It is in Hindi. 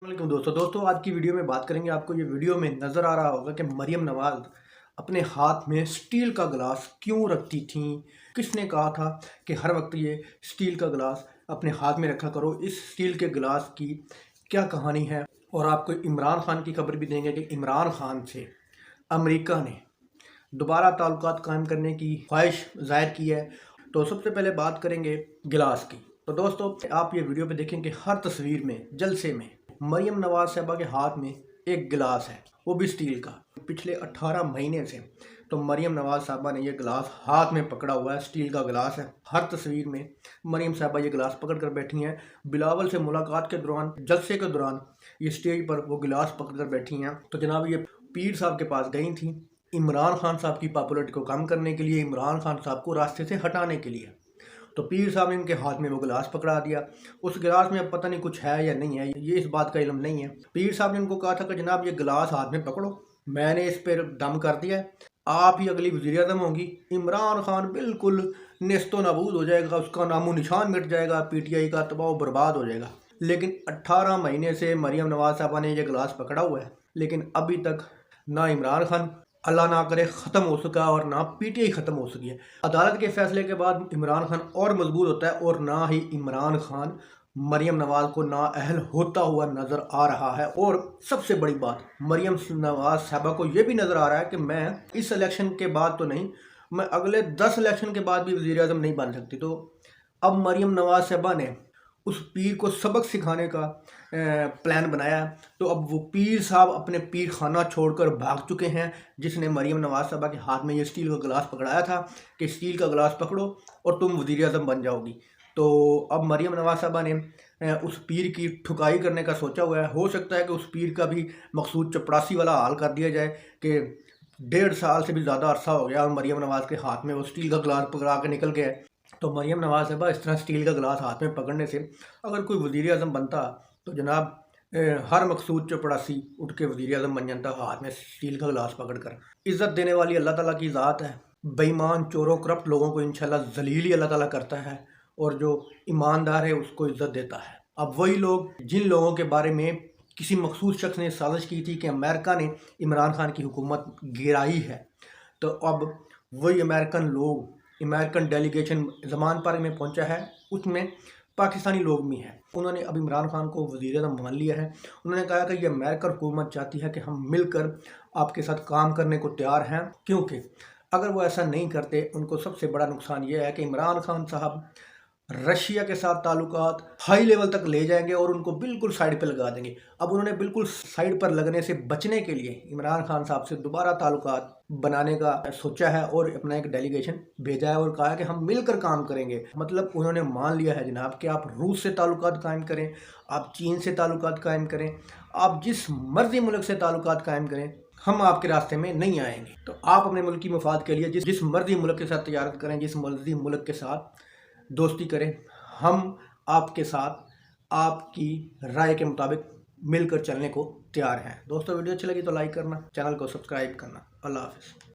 वालेकुम दोस्तों आज की वीडियो में बात करेंगे। आपको ये वीडियो में नज़र आ रहा होगा कि मरियम नवाज़ अपने हाथ में स्टील का गिलास क्यों रखती थी। किसने कहा था कि हर वक्त ये स्टील का गिलास अपने हाथ में रखा करो। इस स्टील के गिलास की क्या कहानी है, और आपको इमरान खान की खबर भी देंगे कि इमरान खान से अमेरिका ने दोबारा ताल्लुकात कायम करने की ख्वाहिश जाहिर की है। तो सबसे पहले बात करेंगे गिलास की। तो दोस्तों आप ये वीडियो पे देखें कि हर तस्वीर में जलसे में मरियम नवाज साहबा के हाथ में एक गिलास है, वो भी स्टील का। पिछले 18 महीने से तो मरियम नवाज साहबा ने ये गिलास हाथ में पकड़ा हुआ है, स्टील का गिलास है। हर तस्वीर में मरियम साहबा ये गिलास पकड़ कर बैठी हैं। बिलावल से मुलाकात के दौरान, जलसे के दौरान ये स्टेज पर वो गिलास पकड़ कर बैठी हैं। तो जनाब ये पीर साहब के पास गई थी इमरान खान साहब की पॉपुलरिटी को कम करने के लिए, इमरान खान साहब को रास्ते से हटाने के लिए। तो पीर साहब ने इनके हाथ में वो गिलास पकड़ा दिया। उस गिलास में अब पता नहीं कुछ है या नहीं है, ये इस बात का इल्म नहीं है। पीर साहब ने इनको कहा था कि जनाब ये गिलास हाथ में पकड़ो, मैंने इस पर दम कर दिया है, आप ही अगली वज़ीर आज़म होंगी। इमरान खान बिल्कुल नेस्तो नाबूद हो जाएगा, उसका नामो निशान मिट जाएगा, PTI का तबाह बर्बाद हो जाएगा। लेकिन 18 महीने से मरियम नवाज साहबा ने ये गिलास पकड़ा हुआ है, लेकिन अभी तक ना इमरान खान अल्लाह ना करे ख़त्म हो सका और ना PTI ख़त्म हो सकी है। अदालत के फैसले के बाद इमरान खान और मजबूत होता है, और ना ही इमरान खान मरियम नवाज को नाअहल होता हुआ नज़र आ रहा है। और सबसे बड़ी बात, मरियम नवाज साहबा को यह भी नज़र आ रहा है कि मैं इस इलेक्शन के बाद तो नहीं, मैं अगले 10 इलेक्शन के बाद भी वज़ीर आज़म नहीं बन सकती। तो अब मरियम नवाज साहबा ने उस पीर को सबक सिखाने का प्लान बनाया। तो अब वो पीर साहब अपने पीर खाना छोड़कर भाग चुके हैं, जिसने मरियम नवाज साहबा के हाथ में ये स्टील का गिलास पकड़ाया था कि स्टील का गिलास पकड़ो और तुम वज़ीर आज़म बन जाओगी। तो अब मरियम नवाज साहबा ने उस पीर की ठुकाई करने का सोचा हुआ है। हो सकता है कि उस पीर का भी मकसूद चपरासी वाला हाल कर दिया जाए कि 1.5 साल से भी ज़्यादा अरसा हो गया और मरियम नवाज के हाथ में वो स्टील का गिलास पकड़ा के निकल गया। तो मरियम नवाज साहबा इस तरह स्टील का गिलास हाथ में पकड़ने से अगर कोई वज़ीर आज़म बनता तो जनाब हर मकसूद चपड़ासी उठ के वज़ीर आज़म बन जाता हाथ में स्टील का गिलास पकड़ कर। इज़्ज़त देने वाली अल्लाह ताला की ज़ात है। बेईमान चोरों करप्ट लोगों को इंशाल्लाह जलील ही अल्लाह ताला करता है, और जो ईमानदार है उसको इज़्ज़त देता है। अब वही लोग जिन लोगों के बारे में किसी मखसूस शख्स ने साजिश की थी कि अमेरिका ने इमरान खान की हुकूमत गिराई है, तो अब वही अमेरिकन डेलीगेशन ज़मान पार्क में पहुंचा है, उसमें पाकिस्तानी लोग भी हैं। उन्होंने अब इमरान खान को वज़ीर आज़म मान लिया है। उन्होंने कहा कि ये अमेरिकन हुकूमत चाहती है कि हम मिलकर आपके साथ काम करने को तैयार हैं, क्योंकि अगर वो ऐसा नहीं करते उनको सबसे बड़ा नुकसान ये है कि इमरान खान साहब रशिया के साथ ताल्लुकात हाई लेवल तक ले जाएंगे और उनको बिल्कुल साइड पे लगा देंगे। अब उन्होंने बिल्कुल साइड पर लगने से बचने के लिए इमरान खान साहब से दोबारा ताल्लुकात बनाने का सोचा है और अपना एक डेलीगेशन भेजा है और कहा है कि हम मिलकर काम करेंगे। मतलब उन्होंने मान लिया है जनाब कि आप रूस से ताल्लुकात कायम करें, आप चीन से ताल्लुकात कायम करें, आप जिस मर्जी मुल्क से ताल्लुकात कायम करें, हम आपके रास्ते में नहीं आएंगे। तो आप अपने मुल्क की मफाद के लिए जिस मर्जी मुल्क के साथ तजारत करें, जिस मर्जी मुल्क के साथ दोस्ती करें, हम आपके साथ आपकी राय के मुताबिक मिलकर चलने को तैयार हैं। दोस्तों वीडियो अच्छी लगी तो लाइक करना, चैनल को सब्सक्राइब करना। अल्लाह हाफ़िज़।